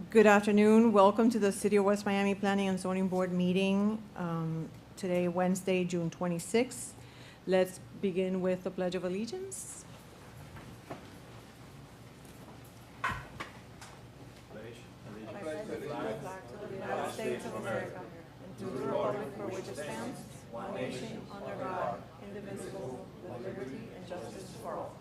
Good afternoon. Welcome to the City of West Miami Planning and Zoning Board meeting today, Wednesday, June 26th. Let's begin with the Pledge of Allegiance. United States of America and to the republic for which it stands, one nation under God, indivisible, with liberty and justice for all.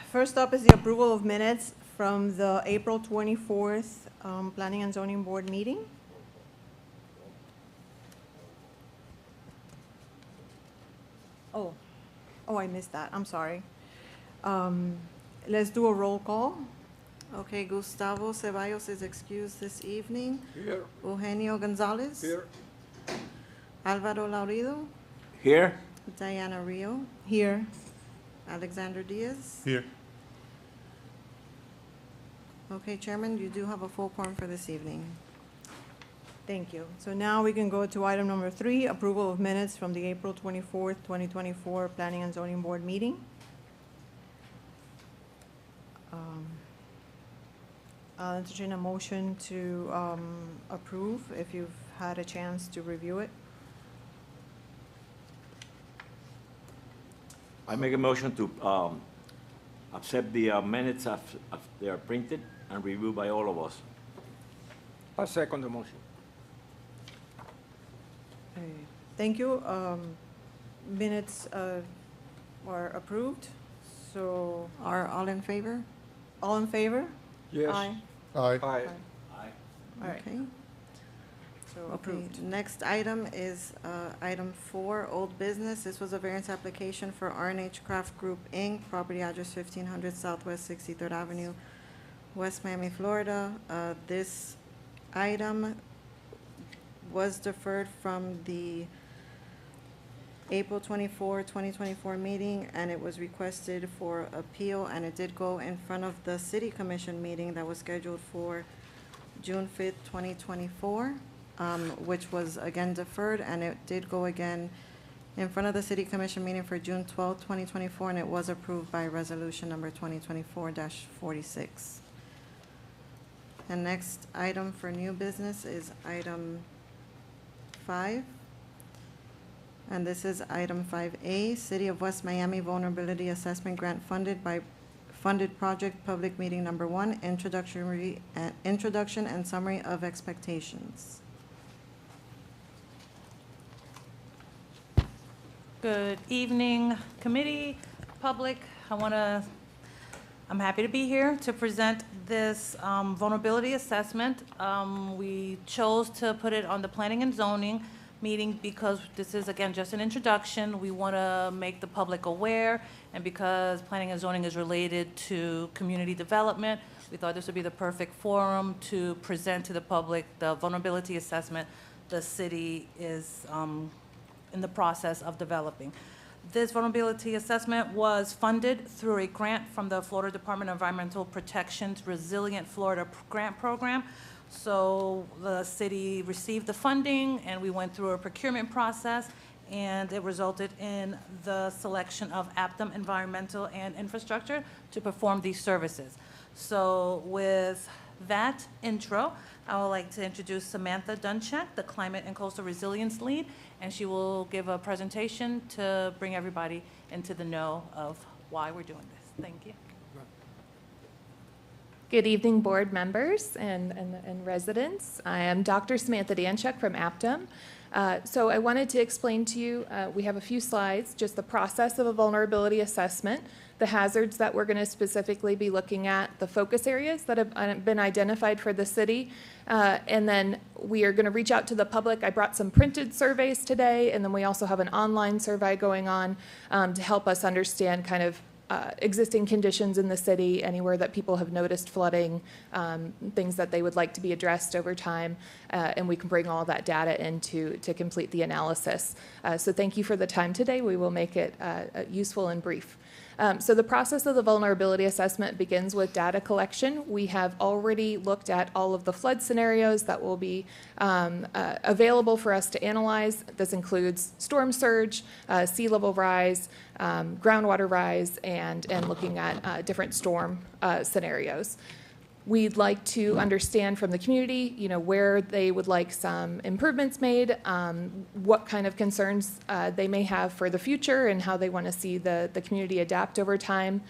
First up is the approval of minutes from the April 24th Planning and Zoning Board meeting. Oh, I missed that. I'm sorry. Let's do a roll call. Okay, Gustavo Ceballos is excused this evening. Here. Eugenio Gonzalez. Here. Alvaro Laurido. Here. Diana Rio. Here. Alexander Diaz. Here. Okay, Chairman, you do have a full quorum for this evening. Thank you. So now we can go to item number 3, approval of minutes from the April 24th, 2024 Planning and Zoning Board meeting. I'll entertain a motion to approve if you've had a chance to review it. I make a motion to accept the minutes as they are printed and reviewed by all of us. I second the motion. Thank you. Minutes are approved. So are all in favor? All in favor? Yes. Aye. Aye. All right. Okay. So Okay, approved. next item is item 4, old business. This was a variance application for R&H Craft Group, Inc., property address 1500 Southwest 63rd Avenue, West Miami, Florida. This item was deferred from the April 24, 2024 meeting, and it was requested for appeal, and it did go in front of the City Commission meeting that was scheduled for June 5th, 2024. Which was again deferred, and it did go again in front of the City Commission meeting for June 12, 2024, and it was approved by resolution number 2024-46. And next item for new business is item 5. And this is item 5A, City of West Miami Vulnerability Assessment Grant funded project public meeting number 1, introduction and summary of expectations. Good evening, committee, public. I'm happy to be here to present this vulnerability assessment. We chose to put it on the planning and zoning meeting because this is, again, just an introduction. We want to make the public aware, and because planning and zoning is related to community development, we thought this would be the perfect forum to present to the public the vulnerability assessment the city is in the process of developing. This vulnerability assessment was funded through a grant from the Florida Department of Environmental Protection's Resilient Florida Grant Program. So the city received the funding, and we went through a procurement process, and it resulted in the selection of Aptum Environmental and Infrastructure to perform these services. So with that intro, I would like to introduce Samantha Dunchak, the Climate and Coastal Resilience Lead, and she will give a presentation to bring everybody into the know of why we're doing this. Thank you. Good evening, board members and residents. I am Dr. Samantha Dunchak from Aptum. So I wanted to explain to you, we have a few slides, just the process of a vulnerability assessment, the hazards that we're going to specifically be looking at, the focus areas that have been identified for the city, and then we are going to reach out to the public. I brought some printed surveys today, and then we also have an online survey going on to help us understand kind of existing conditions in the city, anywhere that people have noticed flooding, things that they would like to be addressed over time, and we can bring all that data in to complete the analysis. So thank you for the time today. We will make it useful and brief. So the process of the vulnerability assessment begins with data collection. We have already looked at all of the flood scenarios that will be available for us to analyze. This includes storm surge, sea level rise, groundwater rise, and looking at different storm scenarios. We'd like to understand from the community, where they would like some improvements made, what kind of concerns they may have for the future, and how they want to see the community adapt over time.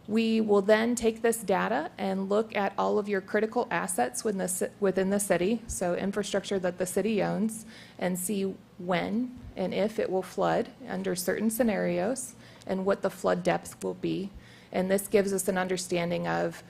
We will then take this data and look at all of your critical assets within the city, so infrastructure that the city owns, and see when and if it will flood under certain scenarios, and what the flood depth will be. And this gives us an understanding of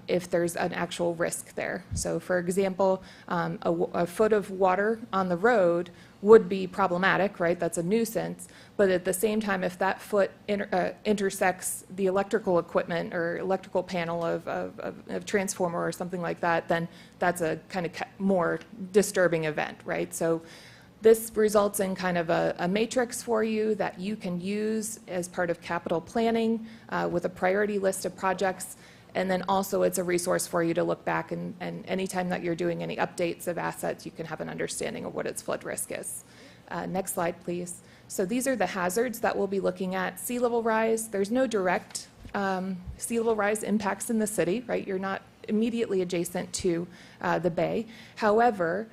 if there's an actual risk there. So for example, a foot of water on the road would be problematic, right? That's a nuisance. But at the same time, if that foot intersects the electrical equipment or electrical panel of a transformer or something like that, then that's a kind of more disturbing event, right? So this results in kind of a matrix for you that you can use as part of capital planning with a priority list of projects. And then also it's a resource for you to look back and anytime that you're doing any updates of assets, you can have an understanding of what its flood risk is. Next slide, please. So these are the hazards that we'll be looking at. Sea level rise, there's no direct sea level rise impacts in the city, right? You're not immediately adjacent to the bay. However,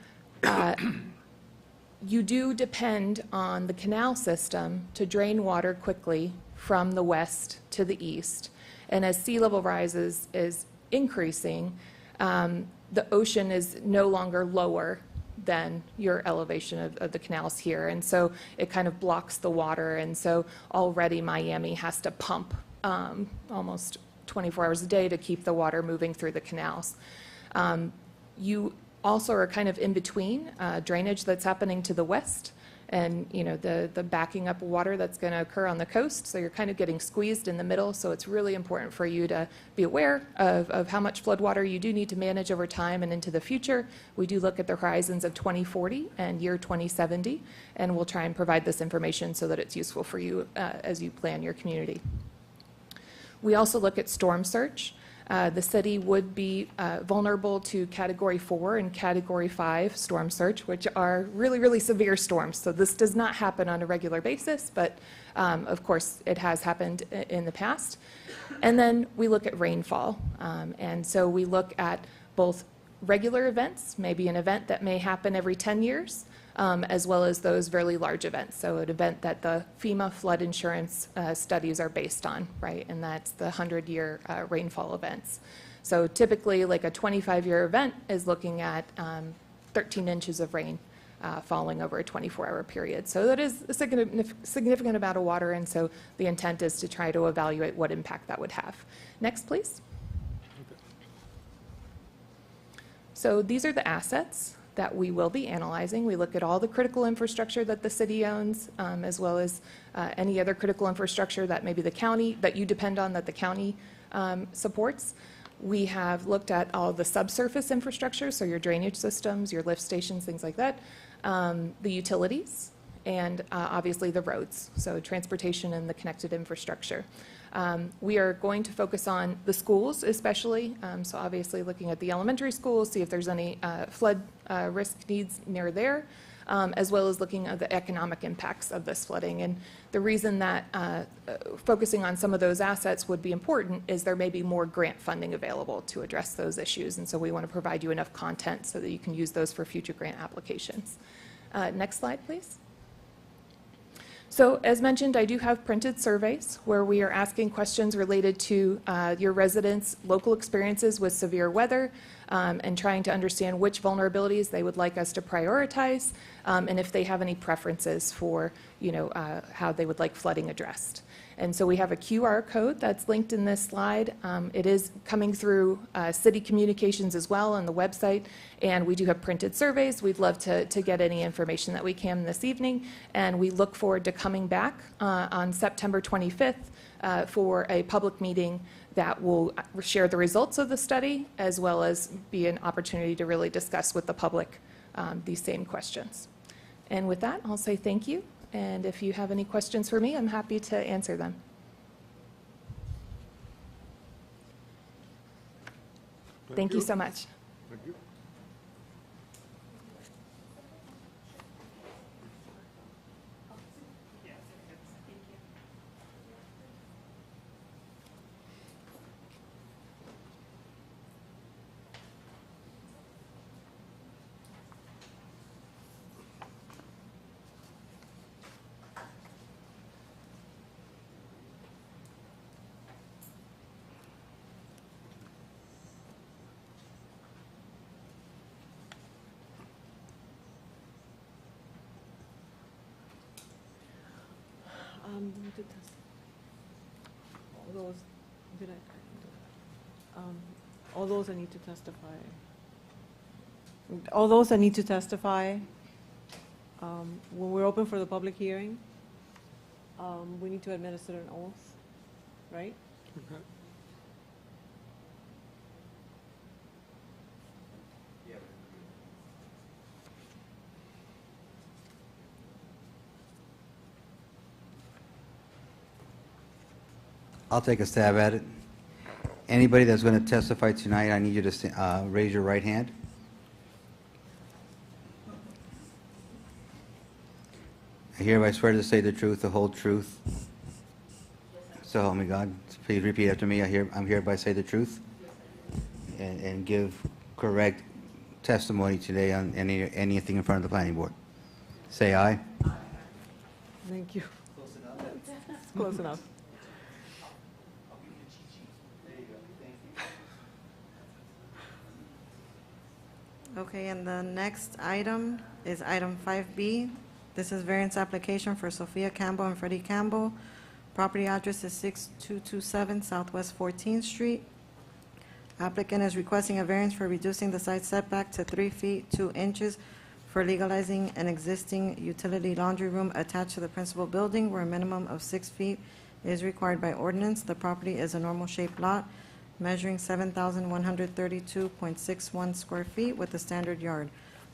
you do depend on the canal system to drain water quickly from the west to the east. And as sea level rise is increasing, the ocean is no longer lower than your elevation of the canals here. And so it kind of blocks the water. And so already Miami has to pump almost 24 hours a day to keep the water moving through the canals. You also are kind of in between drainage that's happening to the west and the backing up water that's going to occur on the coast. So you're kind of getting squeezed in the middle. So it's really important for you to be aware of how much flood water you do need to manage over time and into the future. We do look at the horizons of 2040 and year 2070, and we'll try and provide this information so that it's useful for you as you plan your community. We also look at storm surge. The city would be vulnerable to Category 4 and Category 5 storm surge, which are really, really severe storms. So this does not happen on a regular basis, but of course it has happened in the past. And then we look at rainfall. And so we look at both regular events, maybe an event that may happen every 10 years, as well as those really large events. So an event that the FEMA flood insurance studies are based on, right? And that's the 100-year rainfall events. So typically, like a 25-year event is looking at 13 inches of rain falling over a 24-hour period. So that is a significant amount of water, and so the intent is to try to evaluate what impact that would have. Next, please. So these are the assets that we will be analyzing. We look at all the critical infrastructure that the city owns, as well as any other critical infrastructure that maybe the county, that you depend on, that the county supports. We have looked at all the subsurface infrastructure, so your drainage systems, your lift stations, things like that, the utilities, and obviously the roads, so transportation and the connected infrastructure. We are going to focus on the schools especially, so obviously looking at the elementary schools, see if there's any flood risk needs near there, as well as looking at the economic impacts of this flooding. And the reason that focusing on some of those assets would be important is there may be more grant funding available to address those issues, and so we want to provide you enough content so that you can use those for future grant applications. Next slide, please. So as mentioned, I do have printed surveys where we are asking questions related to your residents' local experiences with severe weather and trying to understand which vulnerabilities they would like us to prioritize and if they have any preferences for how they would like flooding addressed. And so we have a QR code that's linked in this slide. It is coming through city communications as well on the website, and we do have printed surveys. We'd love to get any information that we can this evening, and we look forward to coming back on September 25th for a public meeting that will share the results of the study, as well as be an opportunity to really discuss with the public these same questions. And with that, I'll say thank you. And if you have any questions for me, I'm happy to answer them. Thank you so much. Thank you. All those that need to testify. All those that need to testify, when we're open for the public hearing, we need to administer an oath, right? Okay. I'll take a stab at it. Anybody that's going to testify tonight, I need you to raise your right hand. I hereby swear to say the truth, the whole truth. So help me God. Please repeat after me. I'm hereby say the truth and give correct testimony today on anything in front of the planning board. Say aye. Thank you. It's close enough. Okay, and the next item is item 5B. This is variance application for Sophia Campbell and Freddie Campbell. Property address is 6227 Southwest 14th Street. Applicant is requesting a variance for reducing the side setback to 3 feet 2 inches for legalizing an existing utility laundry room attached to the principal building where a minimum of 6 feet is required by ordinance. The property is a normal shaped lot measuring 7,132.61 square feet with a standard yard.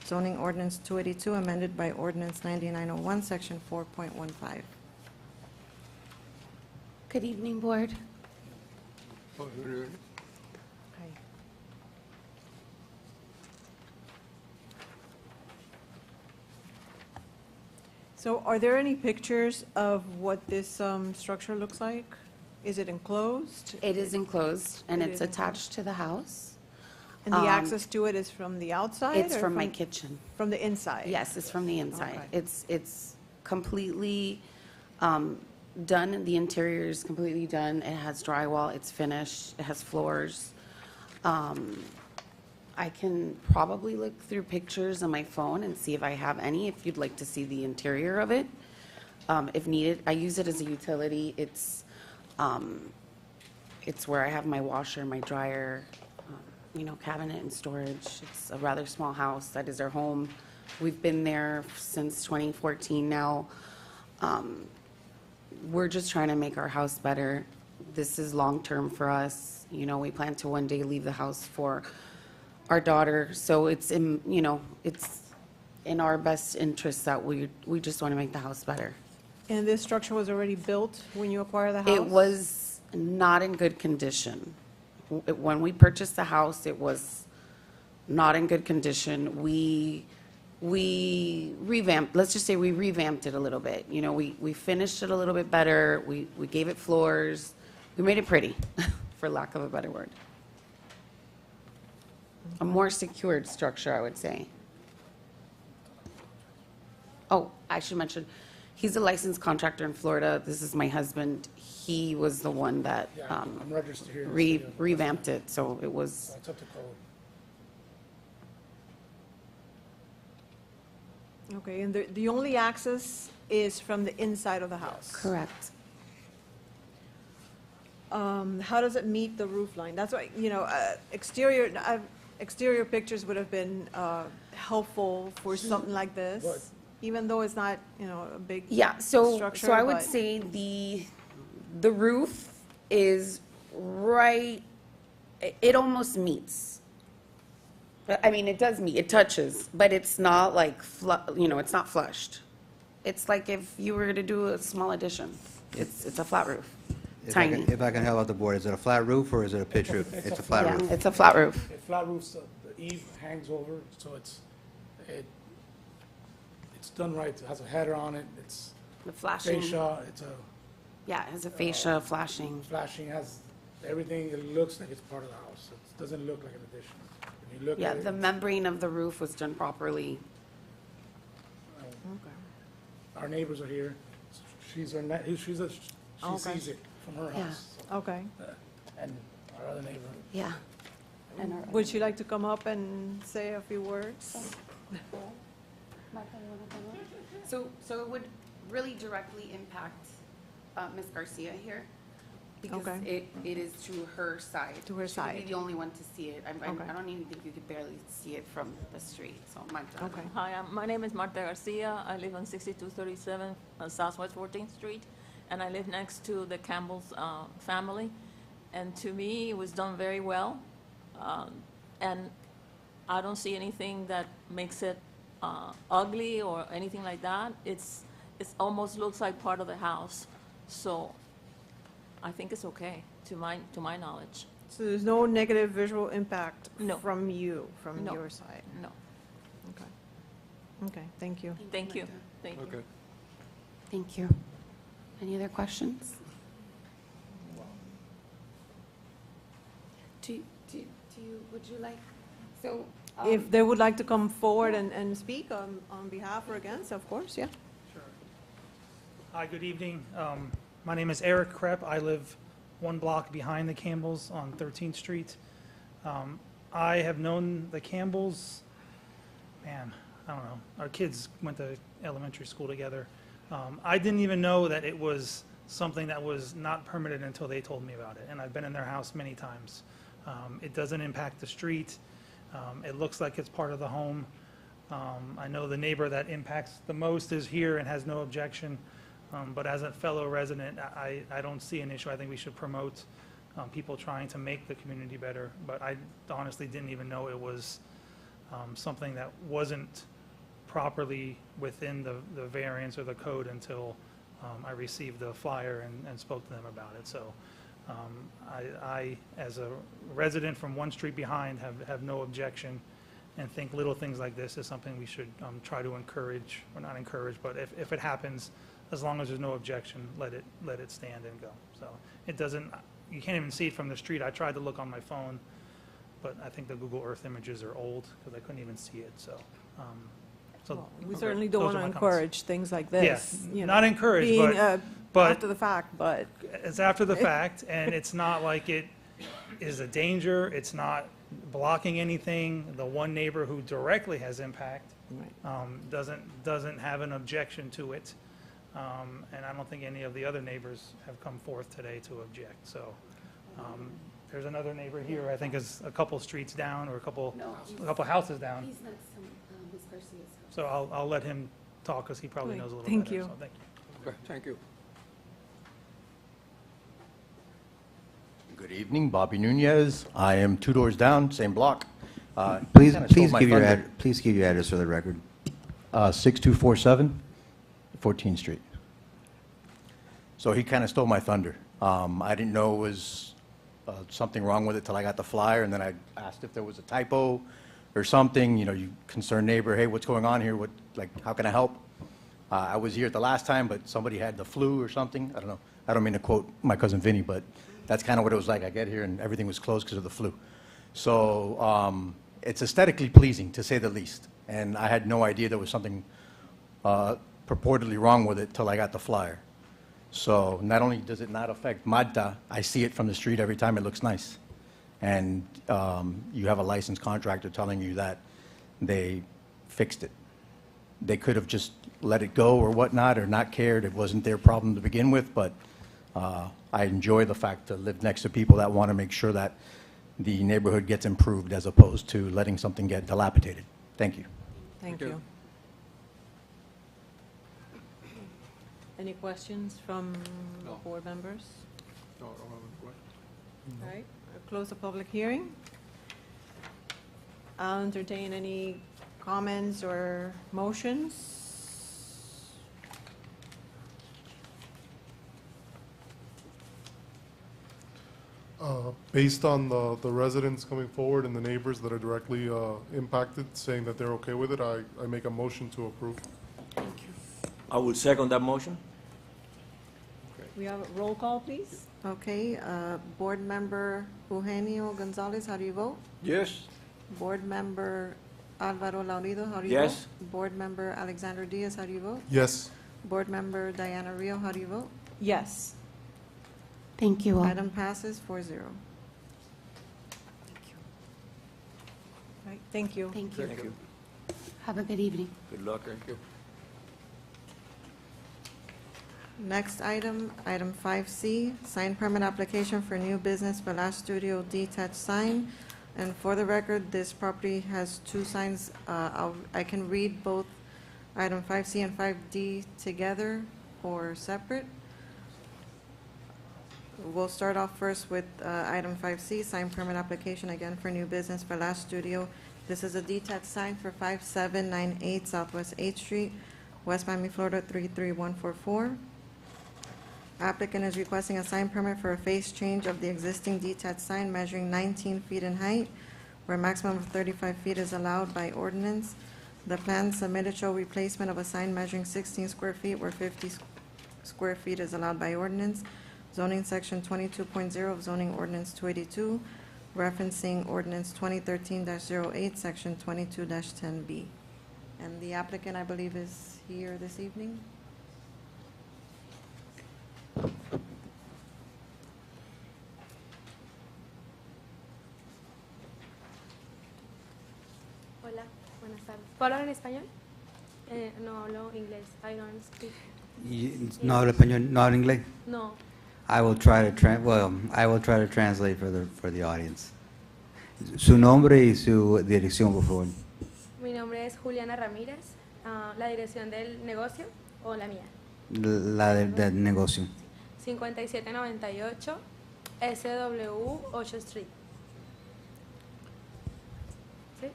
Zoning ordinance 282 amended by ordinance 9901, section 4.15. Good evening, Board. Oh, really? So are there any pictures of what this structure looks like? Is it enclosed? It is enclosed, and It it's is enclosed. attached to the house. And the Um, access to it is from the outside? It's or from my kitchen. From the inside? Yes, it's from the inside. Okay. It's completely done, the interior is completely done. It has drywall, it's finished, it has floors. I can probably look through pictures on my phone and see if I have any, if you'd like to see the interior of it. If needed, I use it as a utility. It's where I have my washer, my dryer, cabinet and storage. It's a rather small house. That is our home. We've been there since 2014 now. We're just trying to make our house better. This is long-term for us. We plan to one day leave the house for our daughter. So it's it's in our best interest that we just want to make the house better. And this structure was already built when you acquired the house? It was not in good condition. When we purchased the house, it was not in good condition. We revamped, let's just say we revamped it a little bit. We finished it a little bit better. We gave it floors. We made it pretty, for lack of a better word. A more secured structure, I would say. Oh, I should mention, he's a licensed contractor in Florida. This is my husband. He was the one that I'm registered here. in the city of- revamped it, so it was, It's up to code. Okay, and the only access is from the inside of the house? correct. How does it meet the roof line? That's why, exterior pictures would have been helpful for something like But- this, even though it's not, a big Yeah, so structure, I would but- say the roof is right, it almost meets. I mean, it does meet, it touches, but it's not like, it's not flushed. It's like if you were to do a small addition. It's a flat roof. Tiny. If I can help out the board, is it a flat roof or is it a pitch roof? It's a flat Yeah, roof. it's a flat roof. The flat roof's, the eave hangs over, so it's done right. It has a header on it, it's The flashing, fascia, it's a yeah, it has a fascia flashing. flashing, has everything, it looks like it's part of the house. It doesn't look like an addition. When you look Yeah, at it, the membrane of the roof was done properly. our neighbors are here. She's our, she Okay. sees it from her Yeah. house. Okay. And our other neighbor. Yeah. And our- Would you like to come up and say a few words? So it would really directly impact Ms. Garcia here, because Okay. it is to her side. To her She would side. be the only one to see it. Okay. I don't even think you could barely see it from the street, so Magda. Okay. Hi, my name is Marta Garcia. I live on 6237 on Southwest 14th Street, and I live next to the Campbell's family. And to me, it was done very well. And I don't see anything that makes it ugly or anything like that. It almost looks like part of the house. So I think it's okay, to my knowledge. So there's no negative visual impact No. from you, from No. your side? No, Okay. Okay, thank you. thank you, Magda. thank you. Okay. Thank you. Any other questions? Would you like, so. If they would like to come forward and speak on behalf or against, of course, yeah. Sure. Hi, good evening. My name is Eric Krepp. I live one block behind the Campbells on 13th Street. I have known the Campbells, man, I don't know. Our kids went to elementary school together. I didn't even know that it was something that was not permitted until they told me about it, and I've been in their house many times. It doesn't impact the street. It looks like it's part of the home. I know the neighbor that impacts the most is here and has no objection. But as a fellow resident, I don't see an issue. I think we should promote people trying to make the community better. But I honestly didn't even know it was something that wasn't properly within the variance or the code until I received the flyer and spoke to them about it. So I, as a resident from one street behind, have no objection and think little things like this is something we should try to encourage, or not encourage, but if it happens, as long as there's no objection, let it stand and go. So it doesn't, you can't even see it from the street. I tried to look on my phone, but I think the Google Earth images are old because I couldn't even see it, so. Well, we okay, certainly don't those want are to my comments. encourage things like this. Yes, you know, not encourage, being, but- after the fact, but, It's after the fact, and it's not like it is a danger. It's not blocking anything. The one neighbor who directly has impact doesn't have an objection to it. And I don't think any of the other neighbors have come forth today to object. So there's another neighbor here, I think is a couple streets down or a couple houses down. He's next to Ms. Garcia's house. So I'll let him talk because he probably knows a little Thank better. you. So thank you. Okay, thank you. Good evening, Bobby Nunez. I am 2 doors down, same block. Please, Kinda stole my thunder. please give your address for the record. 6247 14th Street. So he kind of stole my thunder. I didn't know it was something wrong with it till I got the flyer, and then I asked if there was a typo or something. You know, you concerned neighbor, hey, what's going on here? How can I help? I was here the last time, but somebody had the flu or something. I don't know. I don't mean to quote my cousin Vinny, but that's kind of what it was like. I get here and everything was closed because of the flu. So it's aesthetically pleasing, to say the least. And I had no idea there was something purportedly wrong with it till I got the flyer. So not only does it not affect Magda, I see it from the street every time. It looks nice. And you have a licensed contractor telling you that they fixed it. They could have just let it go or whatnot, or not cared. It wasn't their problem to begin with, but I enjoy the fact to live next to people that want to make sure that the neighborhood gets improved as opposed to letting something get dilapidated. Thank you. thank you. you. Any questions from No. board members? No, I don't have any questions. All right, I'll close the public hearing. I'll entertain any comments or motions. Based on the residents coming forward and the neighbors that are directly impacted, saying that they're okay with it, I make a motion to approve. I will second that motion. We have a roll call, please? Okay, Board Member Eugenio Gonzalez, how do you vote? Yes. Board Member Alvaro Laurido, how do you vote? Yes. Board Member Alexander Diaz, how do you vote? Yes. Board Member Diana Rio, how do you vote? Yes. Thank you all. Item passes 4-0. Right, thank you. Thank you. Thank you. Have a good evening. Good luck. Thank you. Next item, item 5C, sign permit application for new business Flash Studio detached sign. And for the record, this property has two signs. I can read both item 5C and 5D together or separate. We'll start off first with item 5C, sign permit application, again for new business Flash Studio. This is a detached sign for 5798 Southwest 8th Street, West Miami, Florida 33144. Applicant is requesting a sign permit for a face change of the existing detached sign measuring 19 feet in height, where a maximum of 35 feet is allowed by ordinance. The plans submitted show replacement of a sign measuring 16 square feet where 50 square feet is allowed by ordinance. Zoning section 22.0 of zoning ordinance 282, referencing ordinance 2013-08, section 22-10B. And the applicant, I believe, is here this evening. Hola, buenas tardes. ¿Puedo hablar en español? No hablo inglés. I don't speak. No habla español, no habla inglés. No. I will try to translate for the audience. Su nombre y su dirección, por favor. Mi nombre es Juliana Ramírez. ¿La dirección del negocio o la mía? La del negocio. 5798 SW 8 Street. ¿Sí?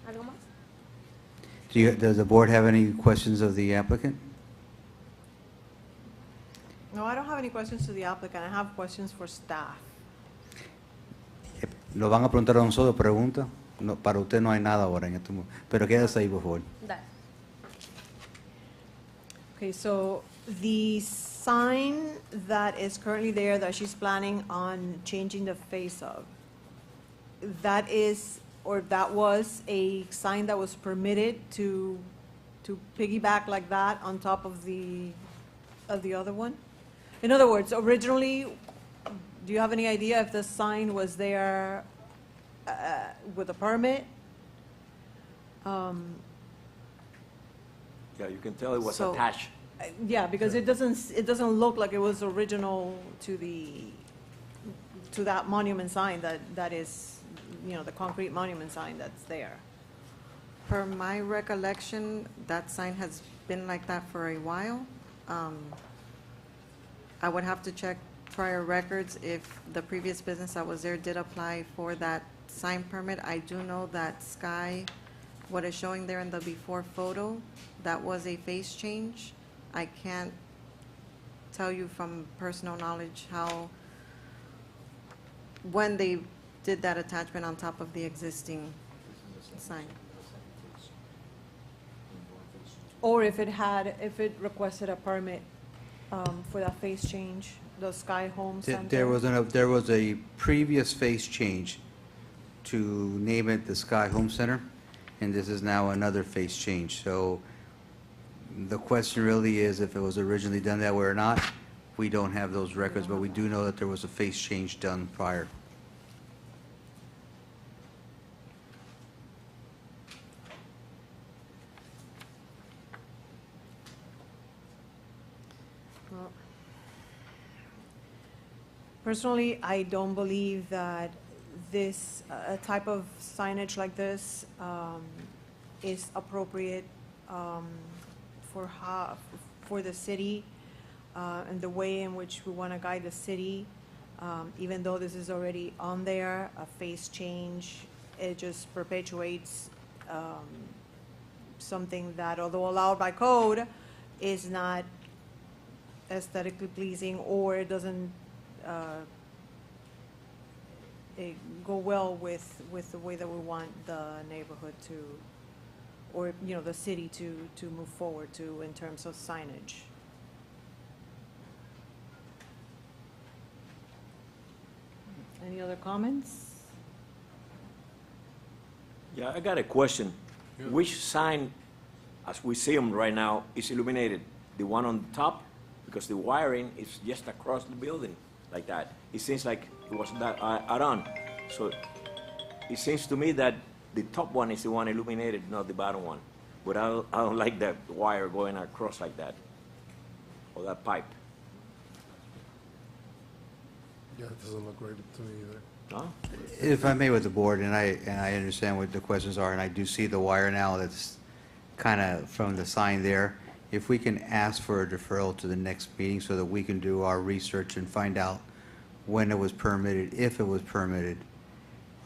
¿Algo más? Does the board have any questions of the applicant? No, I don't have any questions to the applicant. I have questions for staff. Lo van a preguntar a nosotros, pregunta. No, para usted no hay nada ahora en este momento. Pero quédese ahí, por favor. Dale. Okay, so the sign that is currently there that she's planning on changing the face of, that is, or that was a sign that was permitted to piggyback like that on top of the other one? In other words, originally, do you have any idea if the sign was there with a permit? Yeah, you can tell it was So- attached. Yeah, because it doesn't look like it was original to that monument sign that is, you know, the concrete monument sign that's there. Per my recollection, that sign has been like that for a while. I would have to check prior records if the previous business that was there did apply for that sign permit. I do know that Sky, what is showing there in the before photo, that was a face change. I can't tell you from personal knowledge when they did that attachment on top of the existing sign. Or if it requested a permit for that face change, the Sky Home Center. There was a previous face change to name it the Sky Home Center, and this is now another face change. So the question really is if it was originally done that way or not. We don't have those records, but we do know that there was a face change done prior. Well, personally, I don't believe that this type of signage like this is appropriate for the city and the way in which we want to guide the city. Even though this is already on there, a face change, it just perpetuates something that, although allowed by code, is not aesthetically pleasing, or it doesn't go well with the way that we want the neighborhood to, or, you know, the city to move forward to in terms of signage. Any other comments? Yeah, I got a question. Yeah. Which sign, as we see them right now, is illuminated? The one on top? Because the wiring is just across the building, like that. It seems like it was that add-on. So it seems to me that the top one is the one illuminated, not the bottom one. But I don't like that wire going across like that, or that pipe. Yeah, it doesn't look right to me either. Huh? If I may with the board, and I understand what the questions are, and I do see the wire now that's kind of from the sign there. If we can ask for a deferral to the next meeting so that we can do our research and find out when it was permitted, if it was permitted.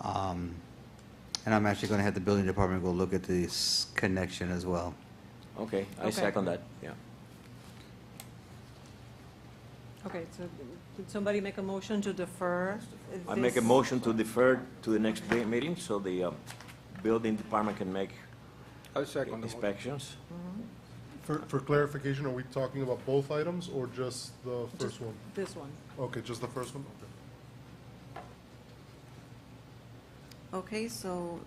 And I'm actually going to have the building department go look at this connection as well. Okay, I Okay. second that, yeah. Okay, so did somebody make a motion to defer? I make a this? motion to defer to the next meeting so the building department can make I second the motion. inspections. For clarification, are we talking about both items or just the first one? This one. Okay, just the first one? Okay. Okay, so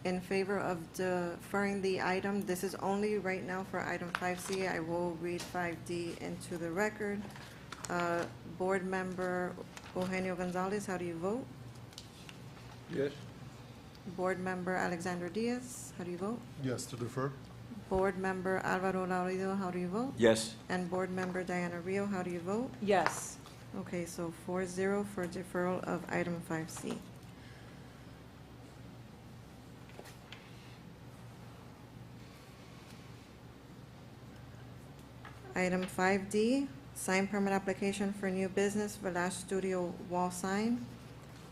in favor of deferring the item, this is only right now for item 5C. I will read 5D into the record. Board Member Eugenio Gonzalez, how do you vote? Yes? Board Member Alexander Diaz, how do you vote? Yes, to defer? Board Member Alvaro Laurido, how do you vote? Yes, And Board Member Diana Rio, how do you vote? Yes. Okay, so 4-0 for deferral of item 5C. Item 5D, sign permit application for new business, Village Studio wall sign.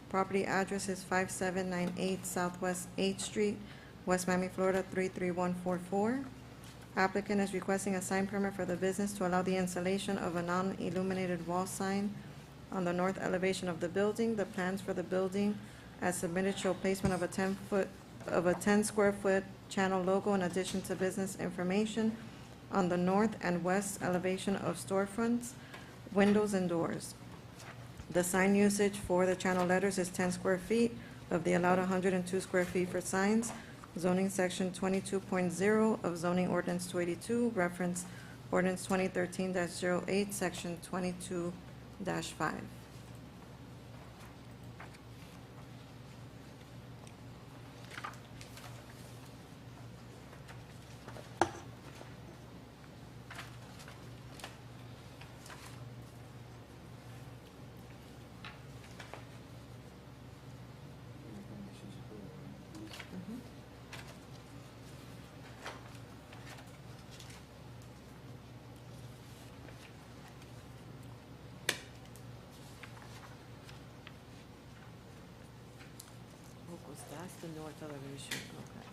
Property address is 5798 Southwest 8th Street, West Miami, Florida 33144. Applicant is requesting a sign permit for the business to allow the installation of a non-illuminated wall sign on the north elevation of the building. The plans for the building as submitted show placement of a 10 square foot channel logo in addition to business information on the north and west elevation of storefronts, windows, and doors. The sign usage for the channel letters is 10 square feet of the allowed 102 square feet for signs. Zoning section 22.0 of zoning ordinance 282, reference ordinance 2013-08, section 22-5. That's the north elevation, okay.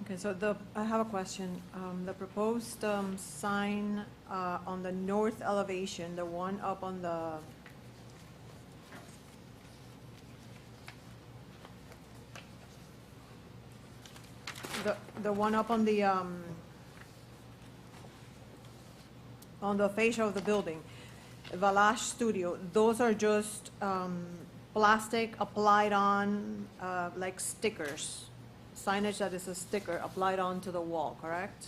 Okay, so I have a question. The proposed sign on the north elevation, the one up on the one up on the fascia of the building, Valash Studio, those are just plastic applied on like stickers. Signage that is a sticker applied onto the wall, correct?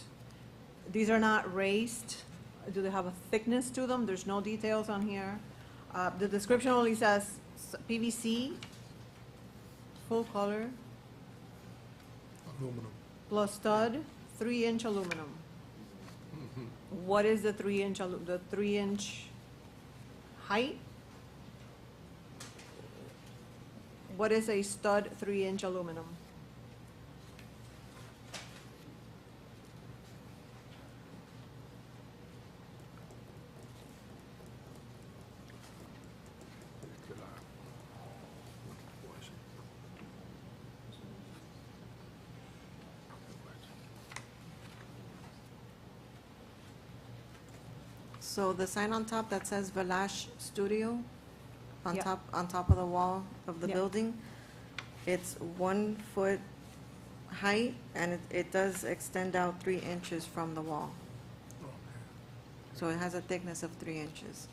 These are not raised. Do they have a thickness to them? There's no details on here. The description only says PVC, full color, Aluminum. plus stud, 3-inch aluminum. What is the 3-inch height? What is a stud 3-inch aluminum? So the sign on top that says Valash Studio, Yeah. on top of the wall of the Yeah. building, it's 1 foot height, and it does extend out 3 inches from the wall. So it has a thickness of 3 inches.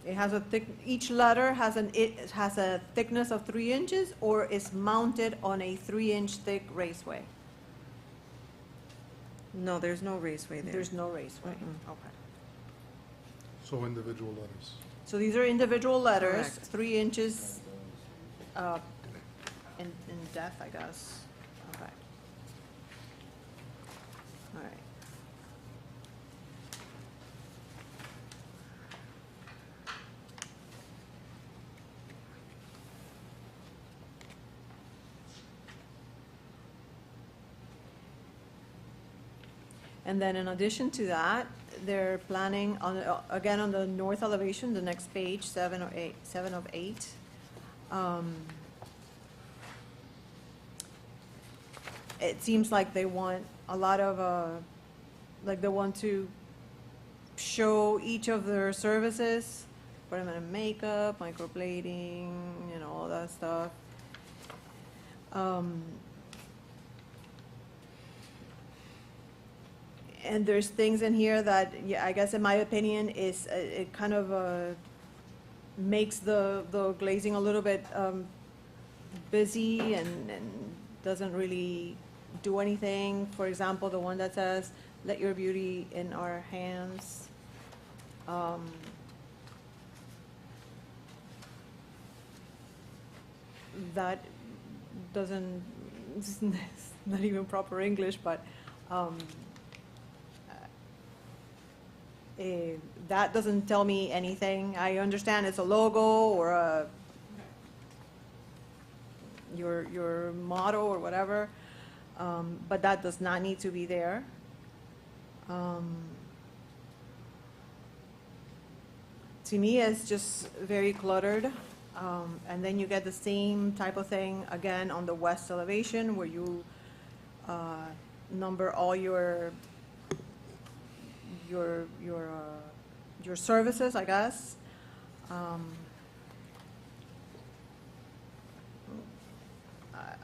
It has a thick, each letter has it has a thickness of 3 inches, or is mounted on a 3-inch thick raceway? No, there's no raceway there. There's no raceway, Mm-mm. okay. So individual letters. So these are individual letters, Correct. 3 inches in depth, I guess. Okay. All right. And then in addition to that, they're planning on, again, on the north elevation, the next page, 7 of 8. It seems like they want a lot of, like they want to show each of their services, put them in makeup, microblading, you know, all that stuff. And there's things in here that, yeah, I guess in my opinion, is, it kind of makes the glazing a little bit busy and doesn't really do anything. For example, the one that says, "Let your beauty in our hands." That doesn't, it's not even proper English, but that doesn't tell me anything. I understand it's a logo or your motto or whatever, but that does not need to be there. To me, it's just very cluttered. And then you get the same type of thing again on the west elevation, where you number all your services, I guess.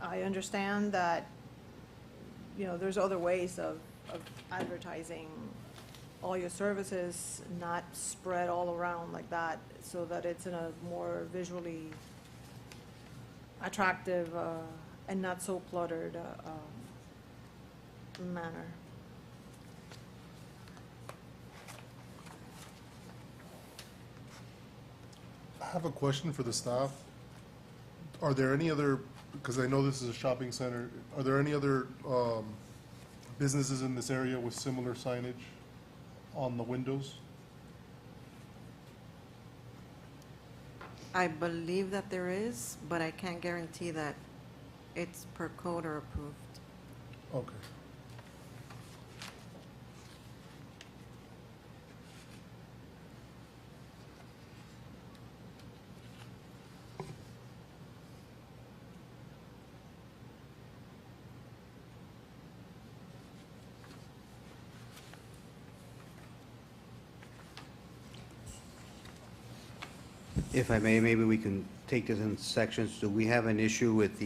I understand that, you know, there's other ways of advertising all your services, not spread all around like that, so that it's in a more visually attractive and not so cluttered manner. I have a question for the staff. Are there any other, because I know this is a shopping center, are there any other businesses in this area with similar signage on the windows? I believe that there is, but I can't guarantee that it's per code or approved. Okay. If I may, maybe we can take this in sections. Do we have an issue with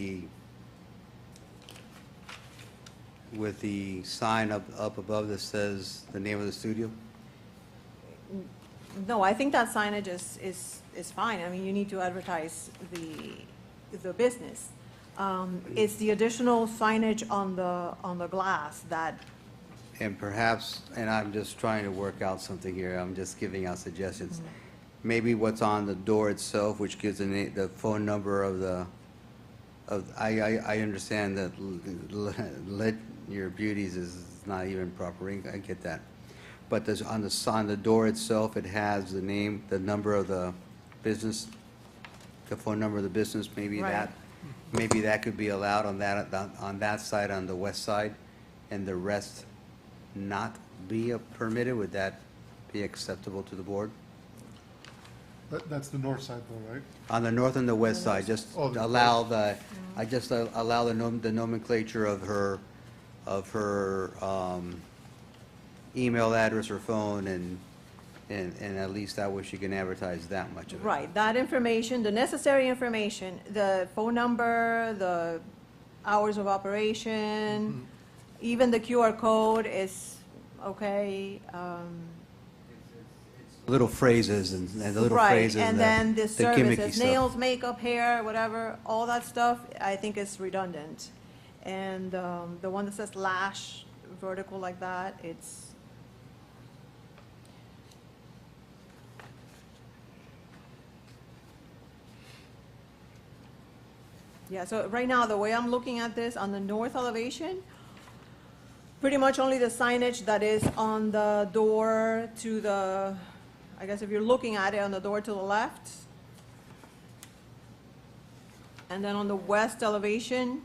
the sign up above that says the name of the studio? No, I think that signage is fine. I mean, you need to advertise the business. It's the additional signage on the glass that, And perhaps, and I'm just trying to work out something here, I'm just giving out suggestions. Maybe what's on the door itself, which gives the phone number of I understand that let your beauties is not even proper ink, I get that. But there's on the door itself, it has the name, the number of the business, the phone number of the business, maybe Right. maybe that could be allowed on that side, on the west side, and the rest not be permitted. Would that be acceptable to the board? That's the north side though, right? On the north and the west side, just Oh, the allow the, I just allow the nomenclature of her, email address or phone, and at least that way she can advertise that much of it. Right, that information, the necessary information, the phone number, the hours of operation, even the QR code is okay. Little phrases and the little Right, phrases. and that- then the the gimmicky services, stuff. nails, makeup, hair, whatever, all that stuff, I think is redundant. And the one that says lash, vertical like that, it's, yeah, so right now, the way I'm looking at this, on the north elevation, pretty much only the signage that is on the door to the, I guess if you're looking at it, on the door to the left. And then on the west elevation,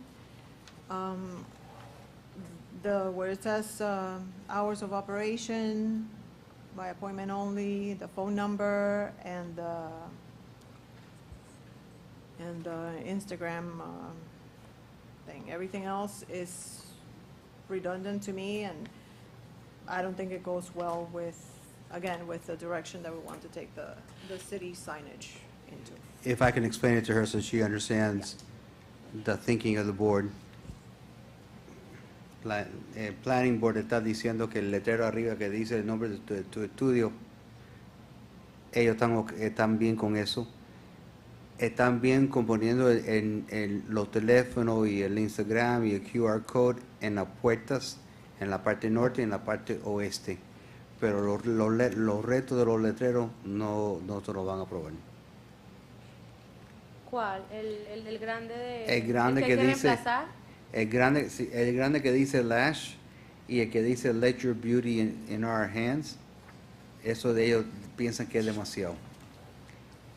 where it says hours of operation, by appointment only, the phone number, and the Instagram thing. Everything else is redundant to me, and I don't think it goes well with, again, with the direction that we want to take the city signage into. If I can explain it to her so she understands the thinking of the board. Planning Board está diciendo que el letrero arriba que dice el nombre de tu estudio, ellos están bien con eso. Están bien componiendo los teléfonos y el Instagram y el QR code en las puertas, en la parte norte y en la parte oeste. Pero los retos de los letreros no se los van a aprobar. ¿Cuál? ¿El grande de...? El grande ¿el que hay dice- reemplazar? El grande que dice lash y el que dice let your beauty in our hands, eso de ellos piensan que es demasiado.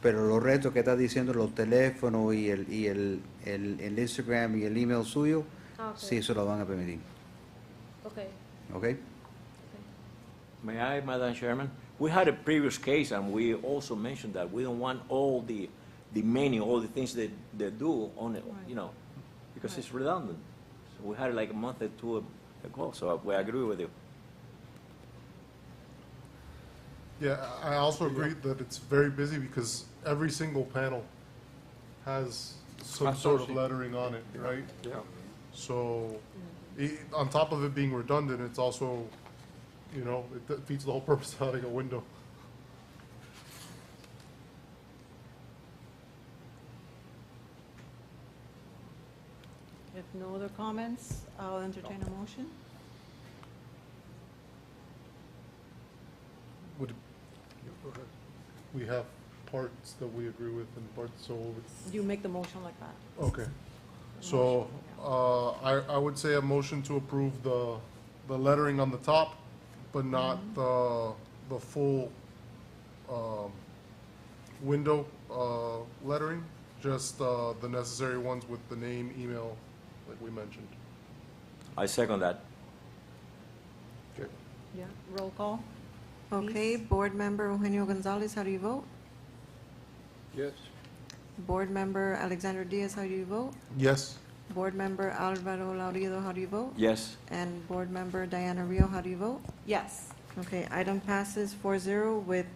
Pero los retos que está diciendo los teléfonos y el Instagram y el email suyo, Ah, ok. sí se lo van a permitir. Ok. ¿Ok? May I, Madam Chairman? We had a previous case, and we also mentioned that we don't want all the menu, all the things that they do on it, you know, because it's redundant. So we had it like a month or two ago, so we agree with you. Yeah, I also agree that it's very busy because every single panel has some sort of lettering on it, right? Yeah. So, on top of it being redundant, it's also, you know, it defeats the whole purpose of having a window. If no other comments, I'll entertain a motion. Would it- We have parts that we agree with and parts, so it's, You make the motion like that. okay. So, I would say a motion to approve the lettering on the top, but not the full, window, lettering, just, the necessary ones with the name, email, like we mentioned. I second that. Yeah, roll call. Okay, Board Member Eugenio Gonzalez, how do you vote? Yes. Board Member Alexander Diaz, how do you vote? Yes. Board Member Alvaro Laurido, how do you vote? Yes. And Board Member Diana Rio, how do you vote? Yes. Okay, item passes 4-0 with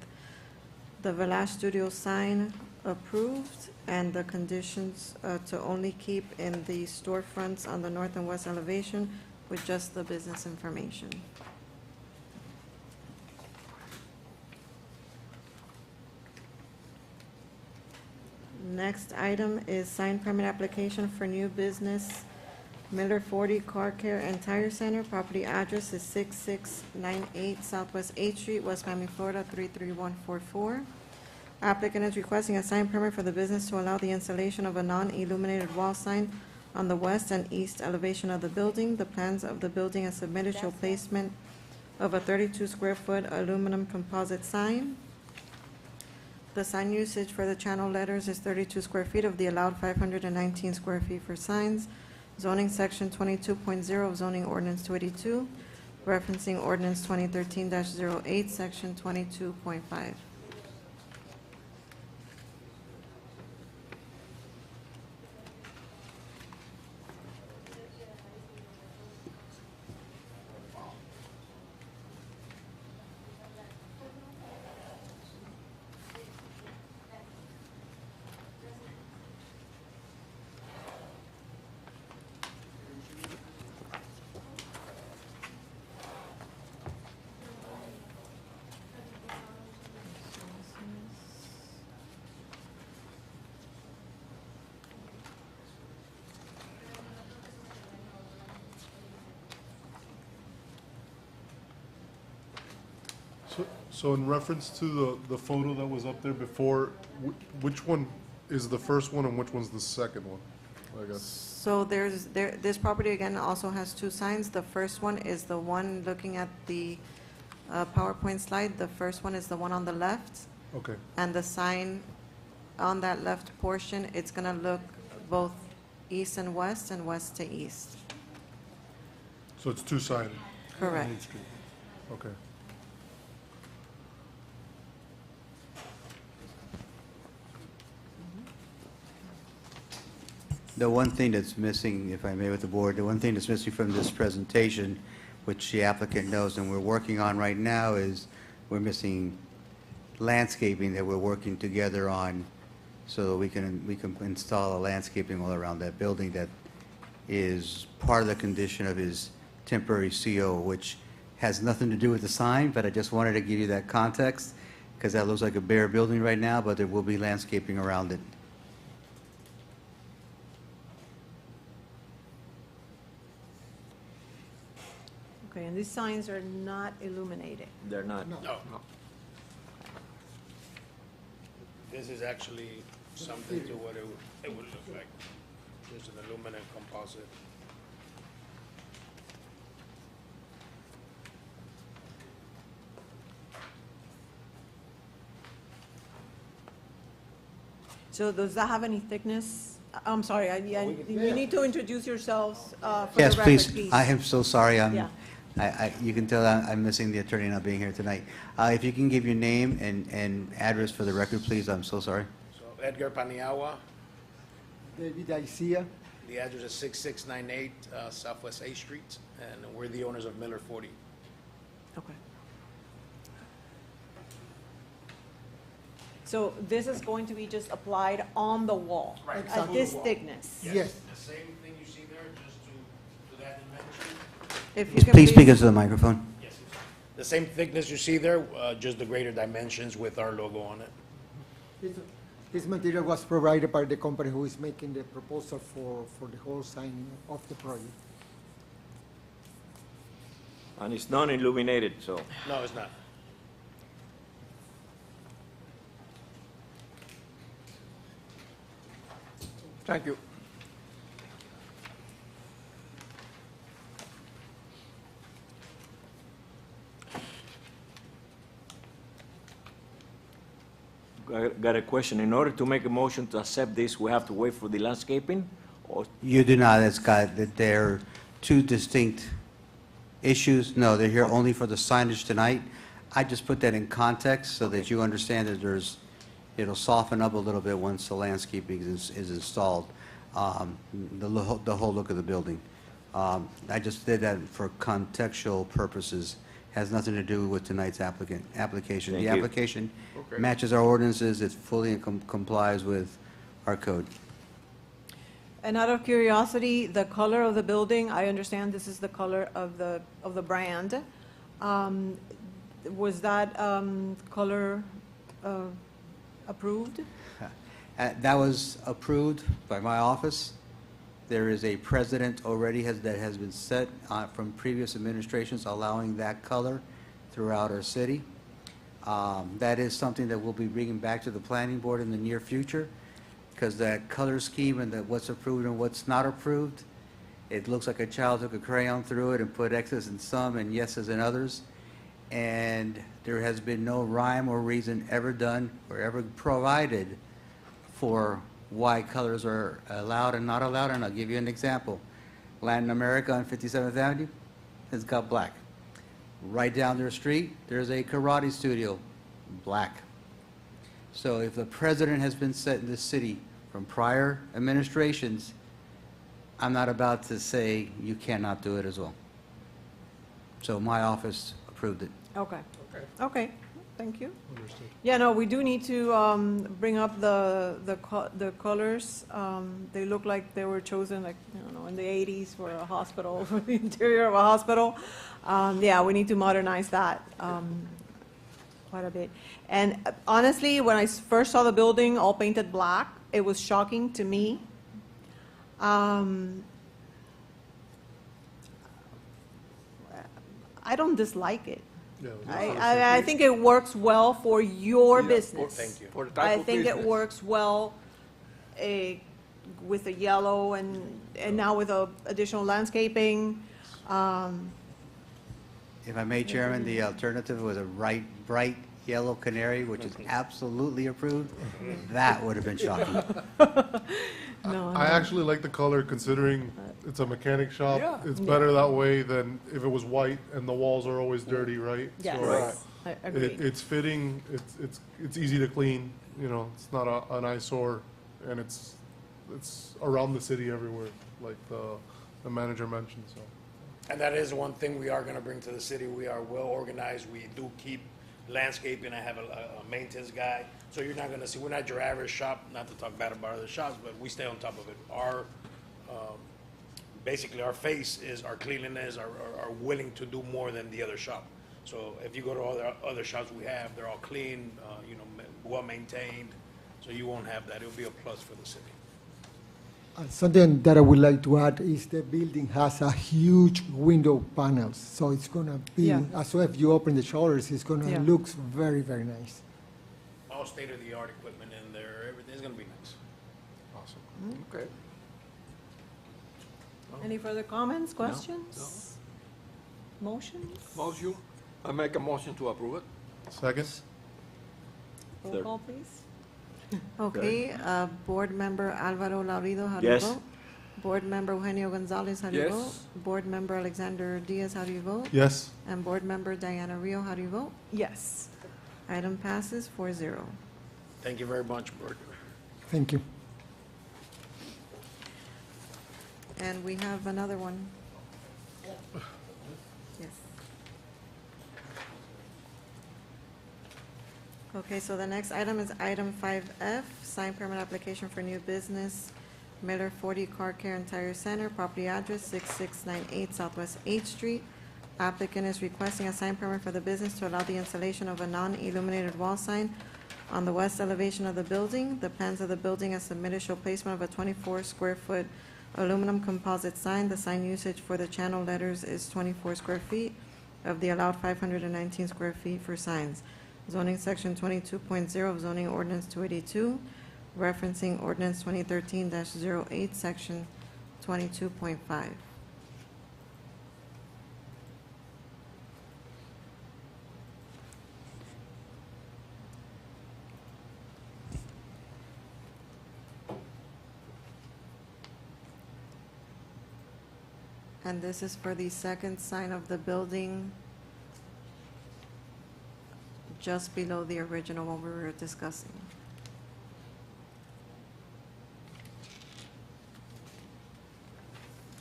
the Velash Studio sign approved and the conditions to only keep in the storefronts on the north and west elevation with just the business information. Next item is sign permit application for new business Miller 40 Car Care and Tire Center. Property address is 6698 Southwest 8th Street, West Miami, Florida 33144. Applicant is requesting a sign permit for the business to allow the installation of a non-illuminated wall sign on the west and east elevation of the building. The plans of the building as submitted show placement of a 32-square-foot aluminum composite sign. The sign usage for the channel letters is 32 square feet of the allowed 519 square feet for signs. Zoning section 22.0 of zoning ordinance 282, referencing ordinance 2013-08, section 22.5. So in reference to the photo that was up there before, which one is the first one and which one's the second one? I guess. So this property again also has two signs. The first one is the one looking at the PowerPoint slide. The first one is the one on the left. Okay, And the sign on that left portion, it's gonna look both east and west to east. so it's two-sided? Correct. Main Street. Okay. The one thing that's missing, if I may with the board, the one thing that's missing from this presentation, which the applicant knows and we're working on right now, is we're missing landscaping that we're working together on so that we can install a landscaping all around that building that is part of the condition of his temporary CO, which has nothing to do with the sign, but I just wanted to give you that context because that looks like a bare building right now, but there will be landscaping around it. Okay, and these signs are not illuminated. They're not. No. This is actually something to what it would look like. Just an aluminum composite. So does that have any thickness? I'm sorry, you need to introduce yourselves for the Yes, record, please. I am so sorry. Yeah. You can tell I'm missing the attorney not being here tonight. If you can give your name and address for the record, please, I'm so sorry. So Edgar Paniagua, David Garcia. the address is 6698 Southwest A Street, and we're the owners of Miller 40. Okay. So this is going to be just applied on the wall? Right. At this thickness? Yes. The same thing you see there, just to that dimension. If you can Please speak into the microphone. Yes. The same thickness you see there, just the greater dimensions with our logo on it. This material was provided by the company who is making the proposal for the whole signing of the project. And it's non-illuminated, so. No, it's not. Thank you. Got a question. In order to make a motion to accept this, we have to wait for the landscaping? Or, You do not, Scott, that they're two distinct issues. No, they're here only for the signage tonight. I just put that in context so that you understand that it'll soften up a little bit once the landscaping is installed, the whole look of the building. I just did that for contextual purposes. Has nothing to do with tonight's application. Thank The you. application Okay. matches our ordinances, it fully complies with our code. And out of curiosity, the color of the building, I understand this is the color of the brand. Was that color approved? That was approved by my office. There is a precedent already that has been set from previous administrations allowing that color throughout our city. That is something that we'll be bringing back to the planning board in the near future, because that color scheme and that what's approved and what's not approved, it looks like a child took a crayon through it and put X's in some and yeses in others. And there has been no rhyme or reason ever done or ever provided for why colors are allowed and not allowed, and I'll give you an example. Latin America on 57th Avenue has got black. Right down their street, there's a karate studio, black. So if the precedent has been set in this city from prior administrations, I'm not about to say you cannot do it as well. So my office approved it. Okay. Okay, thank you. Understood. Yeah, no, we do need to bring up the colors. They look like they were chosen, like, I don't know, in the 80s for a hospital, for the interior of a hospital. Yeah, we need to modernize that quite a bit. And honestly, when I first saw the building all painted black, it was shocking to me. I don't dislike it. Yeah, I think it works well for your business. Thank you. For the type I of think it business. works well with the yellow and now with the additional landscaping. If I may, Chairman, the alternative was a bright yellow canary, which is absolutely approved. That would have been shocking. No, I actually like the color considering it's a mechanic shop. Yeah. It's better that way than if it was white and the walls are always dirty, right? Yes, So I agree. it's fitting, it's easy to clean, you know, it's not an eyesore, and it's around the city everywhere, like the manager mentioned, so. And that is one thing we are gonna bring to the city. We are well organized. We do keep landscaping. I have a maintenance guy. So you're not gonna see, we're not your average shop, not to talk bad about other shops, but we stay on top of it. Basically, our face is our cleanliness, our willing to do more than the other shop. So if you go to other shops we have, they're all clean, well maintained. So you won't have that. It'll be a plus for the city. Something that I would like to add is the building has a huge window panels, so it's gonna be, Yeah. so if you open the shutters, it's Yeah. gonna look very, very nice. All state-of-the-art equipment in there. Everything's gonna be nice. Awesome. Okay. Any further comments, questions? Motions? Motion, I make a motion to approve it. Second? Roll Third. call, please. Okay, Board Member Alvaro Laurido, how do you Yes. vote? Board Member Eugenio Gonzalez, how do you Yes. vote? Board Member Alexander Diaz, how do you vote? Yes. And Board Member Diana Rio, how do you vote? Yes. Item passes 4-0. Thank you very much, Bert. Thank you. And we have another one. Yes. Okay, so the next item is item 5F, sign permit application for new business, Miller 40 Car Care and Tire Center, property address 6698 Southwest 8th Street. Applicant is requesting a sign permit for the business to allow the installation of a non-illuminated wall sign on the west elevation of the building. The plans of the building as submitted show placement of a 24-square-foot aluminum composite sign. The sign usage for the channel letters is 24 square feet of the allowed 519 square feet for signs. Zoning section 22.0 of zoning ordinance 282, referencing ordinance 2013-08, section 22.5. And this is for the second sign of the building, just below the original one we were discussing.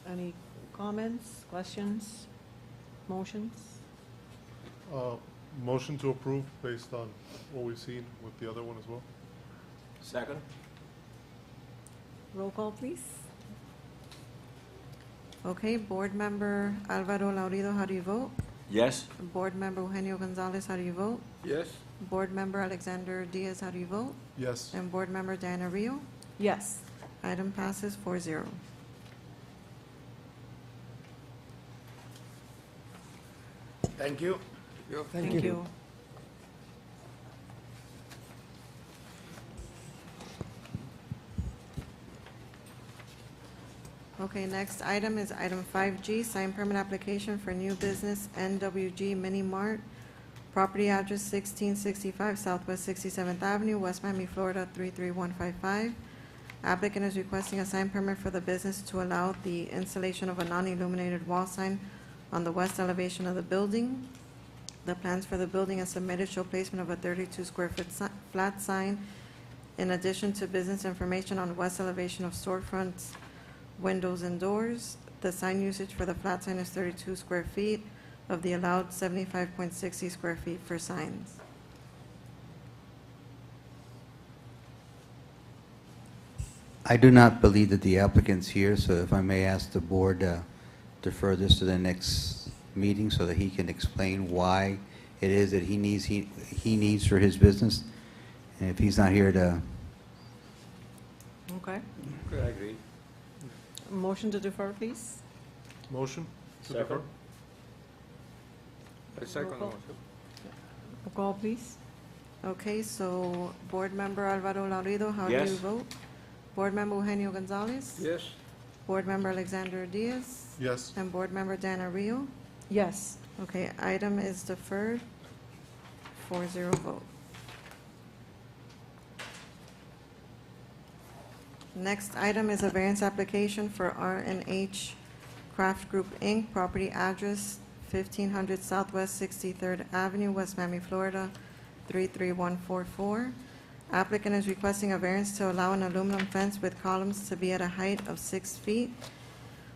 Any comments, questions, motions? Motion to approve based on what we've seen with the other one as well. Second? Roll call, please. Okay, Board Member Alvaro Laurido, how do you vote? Yes? Board Member Eugenio Gonzalez, how do you vote? Yes. Board Member Alexander Diaz, how do you vote? Yes. And Board Member Diana Rio? Yes. Item passes 4-0. Thank you. Thank you. Okay, next item is item 5G, sign permit application for new business NWG Mini Mart, property address 1665 Southwest 67th Avenue, West Miami, Florida 33155. Applicant is requesting a sign permit for the business to allow the installation of a non-illuminated wall sign on the west elevation of the building. The plans for the building as submitted show placement of a 32-square-foot flat sign in addition to business information on the west elevation of storefronts, windows, and doors. The sign usage for the flat sign is 32 square feet of the allowed 75.60 square feet for signs. I do not believe that the applicant's here, so if I may ask the board to defer this to the next meeting so that he can explain why it is that he needs for his business. And if he's not here to, Okay. Okay, I agree. Motion to defer, please. Motion to Second. defer? I second the Roll call. motion. Roll call, please. Okay, so Board Member Alvaro Laurido, how do Yes. you vote? Board Member Eugenio Gonzalez? Yes. Board Member Alexander Diaz? Yes. And Board Member Dana Rio? Yes. Okay, item is deferred, 4-0 vote. Next item is a variance application for R&H Craft Group, Inc., property address 1500 Southwest 63rd Avenue, West Miami, Florida, 33144. Applicant is requesting a variance to allow an aluminum fence with columns to be at a height of 6 feet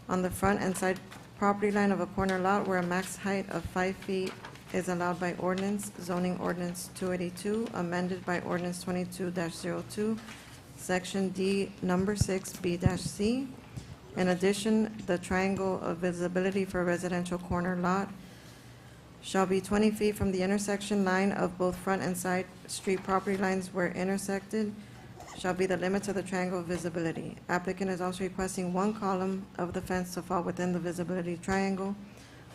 on the front and side property line of a corner lot where a max height of 5 feet is allowed by ordinance, zoning ordinance 282, amended by ordinance 22-02, section D, number 6B-C. In addition, the triangle of visibility for residential corner lot shall be 20 feet from the intersection line of both front and side street property lines where intersected shall be the limits of the triangle of visibility. Applicant is also requesting one column of the fence to fall within the visibility triangle.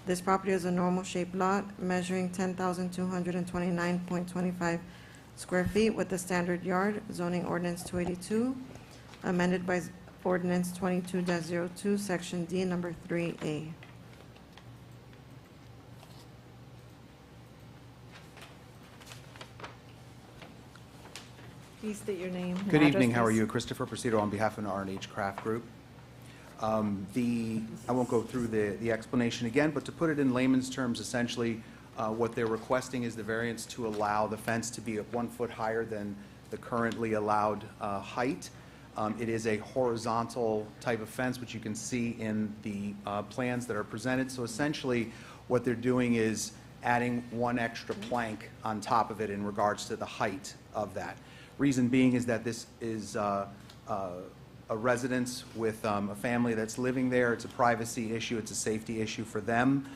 This property is a normal-shaped lot measuring 10,229.25 square feet with the standard yard, zoning ordinance 282, amended by ordinance 22-02, section D, number 3A. Please state your name. and Good address, evening, how are please. you? Christopher Presidio on behalf of R&H Craft Group. I won't go through the explanation again, but to put it in layman's terms, essentially, what they're requesting is the variance to allow the fence to be 1 foot higher than the currently allowed height. It is a horizontal type of fence, which you can see in the plans that are presented. So essentially, what they're doing is adding one extra plank on top of it in regards to the height of that. Reason being is that this is a residence with a family that's living there. It's a privacy issue. It's a safety issue for them.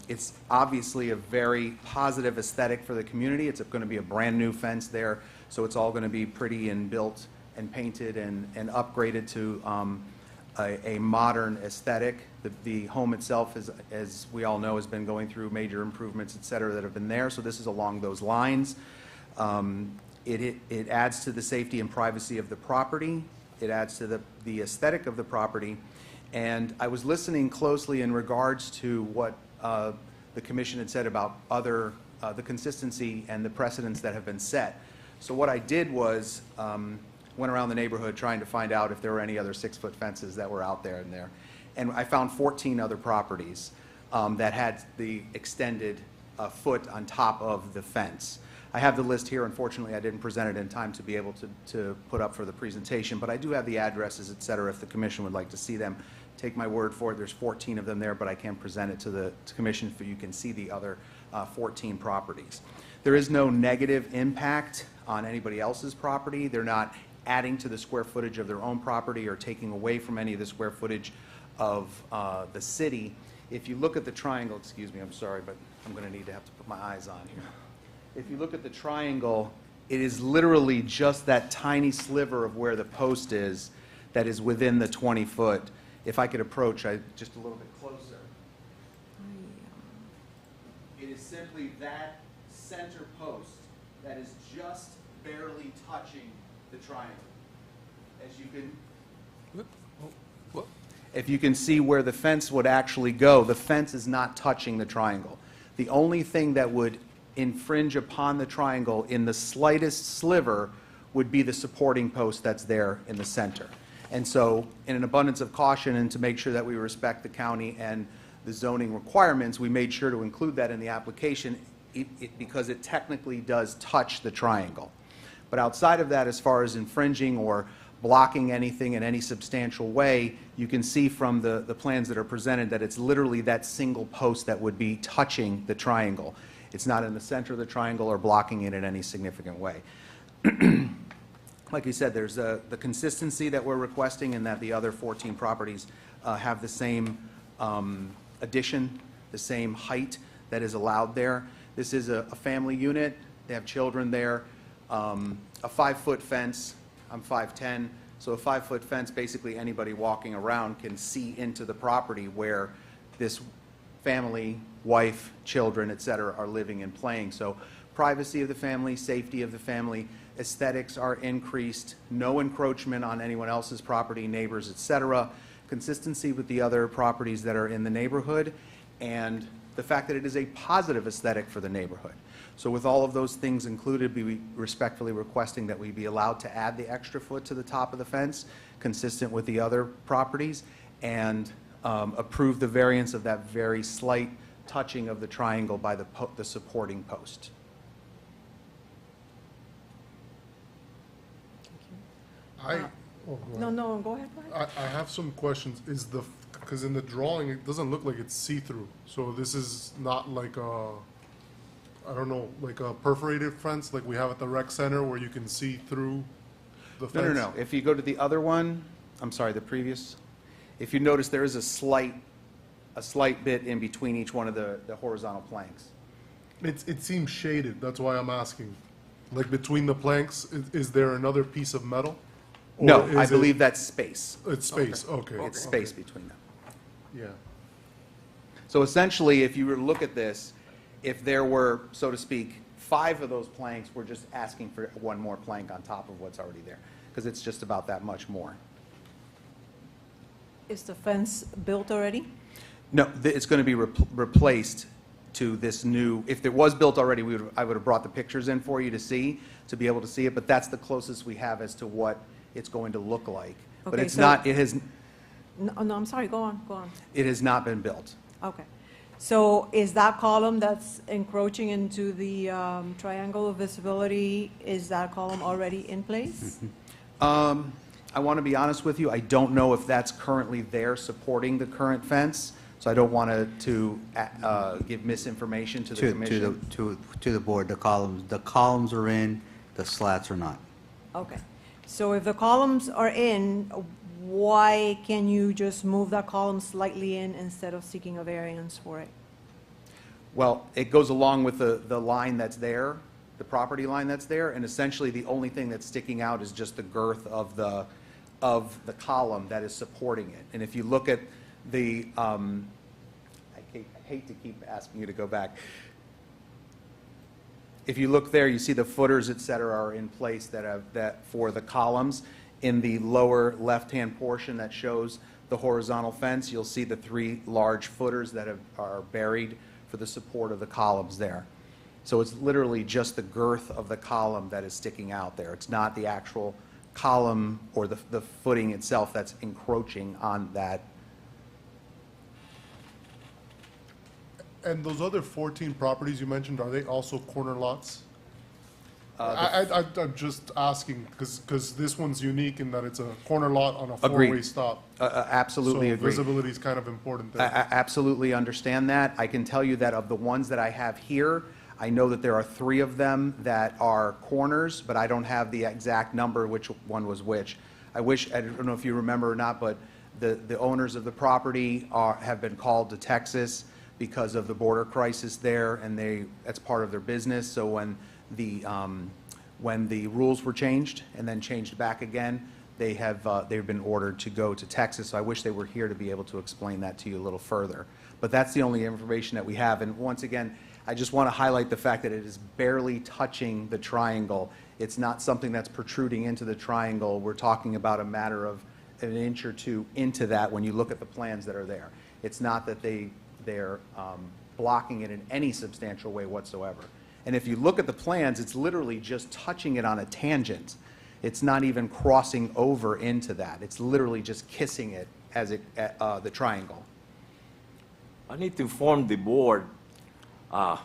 It's obviously a very positive aesthetic for the community. It's going to be a brand-new fence there, so it's all going to be pretty and built and painted and upgraded to a modern aesthetic. The home itself, as we all know, has been going through major improvements, et cetera, that have been there, so this is along those lines. It adds to the safety and privacy of the property. It adds to the aesthetic of the property. And I was listening closely in regards to what the commission had said about the consistency and the precedents that have been set. So what I did was went around the neighborhood trying to find out if there were any other 6-foot fences that were out there. And I found 14 other properties that had the extended foot on top of the fence. I have the list here. Unfortunately, I didn't present it in time to be able to put up for the presentation, but I do have the addresses, et cetera, if the commission would like to see them. Take my word for it. There's 14 of them there, but I can present it to the commission so you can see the other 14 properties. There is no negative impact on anybody else's property. They're not adding to the square footage of their own property or taking away from any of the square footage of the city. If you look at the triangle, excuse me, I'm sorry, but I'm going to need to have to put my eyes on here. If you look at the triangle, it is literally just that tiny sliver of where the post is that is within the 20-foot. If I could approach just a little bit closer. It is simply that center post that is just barely touching the triangle. As you can, if you can see where the fence would actually go, the fence is not touching the triangle. The only thing that would infringe upon the triangle in the slightest sliver would be the supporting post that's there in the center. And so, in an abundance of caution and to make sure that we respect the county and the zoning requirements, we made sure to include that in the application because it technically does touch the triangle. But outside of that, as far as infringing or blocking anything in any substantial way, you can see from the plans that are presented that it's literally that single post that would be touching the triangle. It's not in the center of the triangle or blocking it in any significant way. Like you said, there's the consistency that we're requesting and that the other 14 properties have the same addition, the same height that is allowed there. This is a family unit. They have children there. A 5-foot fence. I'm 5'10", so a 5-foot fence, basically anybody walking around can see into the property where this family, wife, children, et cetera, are living and playing. So privacy of the family, safety of the family, aesthetics are increased, no encroachment on anyone else's property, neighbors, et cetera, consistency with the other properties that are in the neighborhood, and the fact that it is a positive aesthetic for the neighborhood. So with all of those things included, we respectfully requesting that we be allowed to add the extra foot to the top of the fence, consistent with the other properties, and approve the variance of that very slight touching of the triangle by the supporting post. Oh, go ahead. No, go ahead. I have some questions. Because in the drawing, it doesn't look like it's see-through. So this is not like I don't know, like a perforated fence like we have at the rec center where you can see through the fence? No. If you go to the other one, I'm sorry, the previous, if you notice, there is a slight bit in between each one of the horizontal planks. It seems shaded, that's why I'm asking. Like between the planks, is there another piece of metal? Or No, I is it- believe that's space. It's space, okay. It's space between them. Yeah. So essentially, if you were to look at this, if there were, so to speak, 5 of those planks, we're just asking for one more plank on top of what's already there, because it's just about that much more. Is the fence built already? No, it's going to be replaced to this new, if it was built already, I would have brought the pictures in for you to see, to be able to see it, but that's the closest we have as to what it's going to look like. But Okay, it's so- not, it has No, I'm sorry, go on. It has not been built. Okay. So is that column that's encroaching into the triangle of visibility, is that column already in place? I want to be honest with you, I don't know if that's currently there supporting the current fence, so I don't want to give misinformation to the commission. To the board, the columns are in, the slats are not. Okay. So if the columns are in, why can you just move that column slightly in instead of seeking a variance for it? Well, it goes along with the line that's there, the property line that's there, and essentially the only thing that's sticking out is just the girth of the column that is supporting it. And if you look at the, I hate to keep asking you to go back. If you look there, you see the footers, et cetera, are in place that for the columns. In the lower left-hand portion that shows the horizontal fence, you'll see the 3 large footers that are buried for the support of the columns there. So it's literally just the girth of the column that is sticking out there. It's not the actual column or the footing itself that's encroaching on that. And those other 14 properties you mentioned, are they also corner lots? I'm just asking, because this one's unique in that it's a corner lot on a Agreed. four-way stop. Absolutely So agree. visibility is kind of important there. I absolutely understand that. I can tell you that of the ones that I have here, I know that there are 3 of them that are corners, but I don't have the exact number which one was which. I don't know if you remember or not, but the owners of the property have been called to Texas because of the border crisis there, and that's part of their business. So when the rules were changed and then changed back again, they've been ordered to go to Texas. So I wish they were here to be able to explain that to you a little further. But that's the only information that we have. And once again, I just want to highlight the fact that it is barely touching the triangle. It's not something that's protruding into the triangle. We're talking about a matter of an inch or 2 into that when you look at the plans that are there. It's not that they're blocking it in any substantial way whatsoever. And if you look at the plans, it's literally just touching it on a tangent. It's not even crossing over into that. It's literally just kissing it as the triangle. I need to inform the board of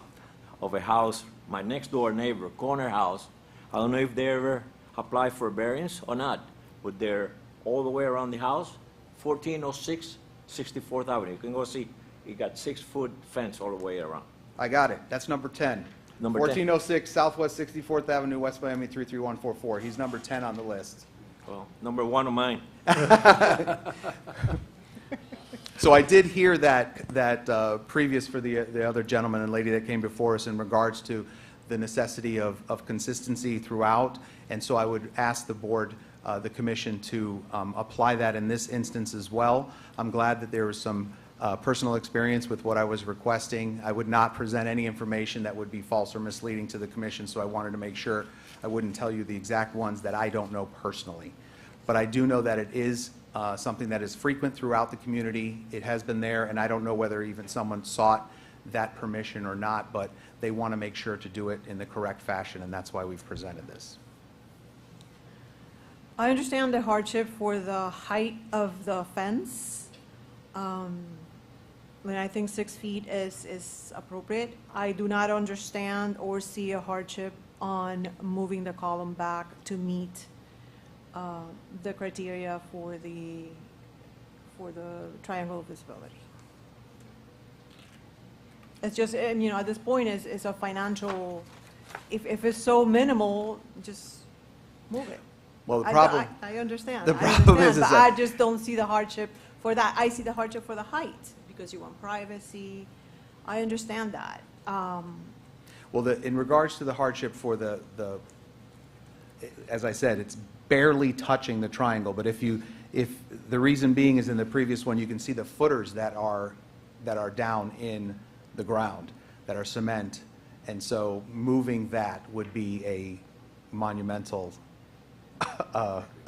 a house, my next door neighbor, corner house. I don't know if they ever applied for a variance or not, but they're all the way around the house, 1406 64th Avenue. You can go see, you got 6-foot fence all the way around. I got it. That's number 10. Number 10. 1406 Southwest 64th Avenue, West Miami 33144. He's number 10 on the list. Well, number 1 of mine. So I did hear that previous for the other gentleman and lady that came before us in regards to the necessity of consistency throughout, and so I would ask the board, the commission, to apply that in this instance as well. I'm glad that there was some personal experience with what I was requesting. I would not present any information that would be false or misleading to the commission, so I wanted to make sure I wouldn't tell you the exact ones that I don't know personally. But I do know that it is something that is frequent throughout the community. It has been there, and I don't know whether even someone sought that permission or not, but they want to make sure to do it in the correct fashion, and that's why we've presented this. I understand the hardship for the height of the fence. I think 6 feet is appropriate. I do not understand or see a hardship on moving the column back to meet the criteria for the triangle of visibility. It's just, at this point, it's a financial, if it's so minimal, just move it. Well, the problem... I understand. The problem is but that... I just don't see the hardship for that. I see the hardship for the height, because you want privacy. I understand that. Well, in regards to the hardship for as I said, it's barely touching the triangle, but if the reason being is in the previous one, you can see the footers that are down in the ground, that are cement, and so moving that would be a monumental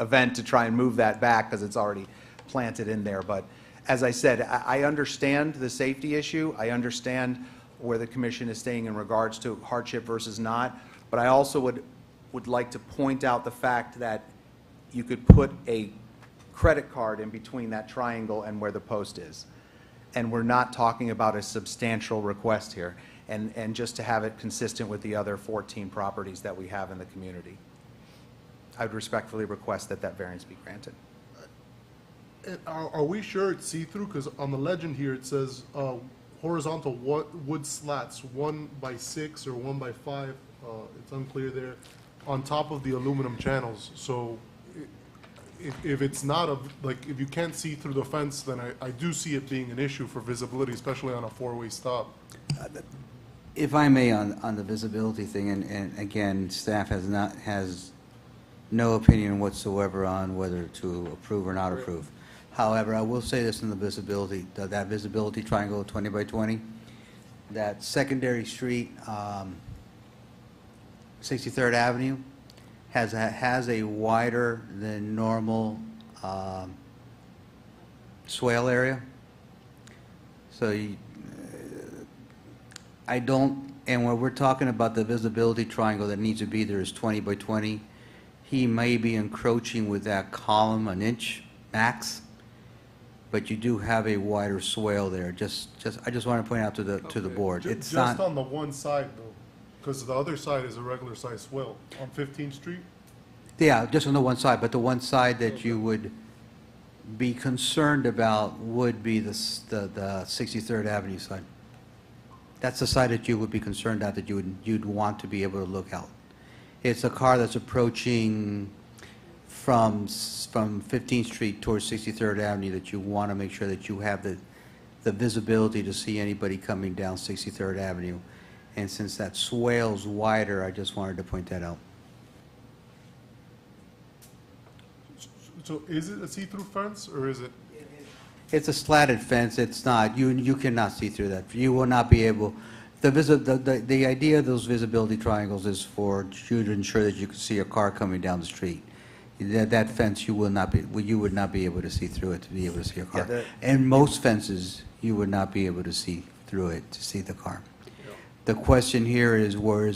event to try and move that back because it's already planted in there. But as I said, I understand the safety issue. I understand where the commission is staying in regards to hardship versus not, but I also would like to point out the fact that you could put a credit card in between that triangle and where the post is. And we're not talking about a substantial request here, and just to have it consistent with the other 14 properties that we have in the community. I would respectfully request that that variance be granted. Are we sure it's see-through? Because on the legend here, it says horizontal wood slats, 1x6 or 1x5, it's unclear there, on top of the aluminum channels. So if it's not, if you can't see through the fence, then I do see it being an issue for visibility, especially on a four-way stop. If I may, on the visibility thing, and again, staff has no opinion whatsoever on whether to approve or not approve. However, I will say this in the visibility, that visibility triangle 20 by 20, that secondary street, 63rd Avenue, has a wider than normal swale area. So I don't, and when we're talking about the visibility triangle that needs to be there is 20 by 20, he may be encroaching with that column an inch max, but you do have a wider swale there. I just want to point out to the board. It's just not on the one side though, because the other side is a regular size swell on 15th Street. Yeah, just on the one side, but the one side that you would be concerned about would be the 63rd Avenue side. That's the side that you would be concerned at, that you'd want to be able to look out. It's a car that's approaching from 15th Street towards 63rd Avenue that you want to make sure that you have the visibility to see anybody coming down 63rd Avenue. And since that swale's wider, I just wanted to point that out. So is it a see-through fence or is it? It's a slatted fence. It's not. You cannot see through that. You will not be able. The idea of those visibility triangles is for you to ensure that you can see a car coming down the street. That fence, you would not be able to see through it to be able to see a car. Yeah, And most fences, you would not be able to see through it to see the car. The question here is where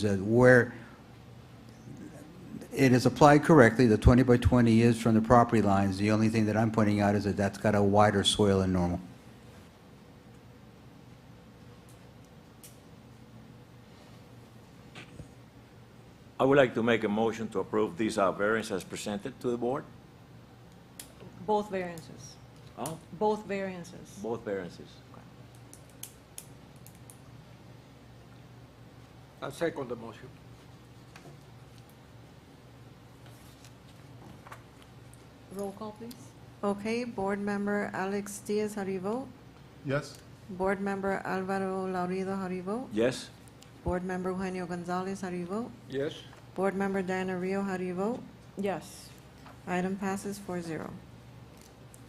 it is applied correctly. The 20 by 20 is from the property lines. The only thing that I'm pointing out is that that's got a wider swale than normal. I would like to make a motion to approve these variance as presented to the board. Both variances. Oh, Both variances. both variances. I second the motion. Roll call, please. Okay, Board Member Alex Diaz, how do you vote? Yes? Board Member Alvaro Laurido, how do you vote? Yes? Board Member Eugenio Gonzalez, how do you vote? Yes? Board Member Diana Rio, how do you vote? Yes. Item passes 4-0.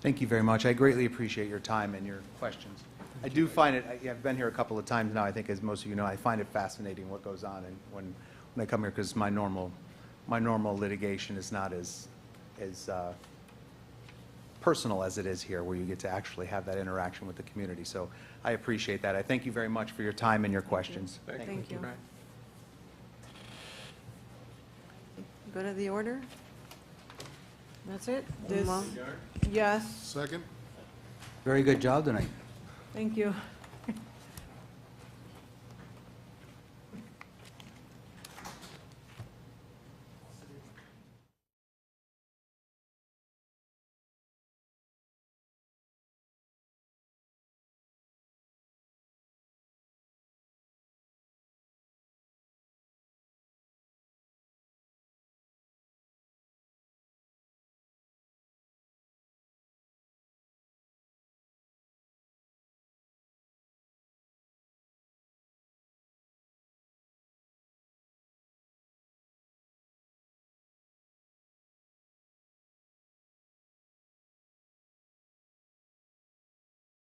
Thank you very much. I greatly appreciate your time and your questions. I do find it, I've been here a couple of times now, I think, as most of you know, I find it fascinating what goes on and when I come here, because my normal litigation is not as personal as it is here, where you get to actually have that interaction with the community. So I appreciate that. I thank you very much for your time and your questions. Thank you. Go to the order? That's it? This- Yes, Second? Very good job tonight. thank you.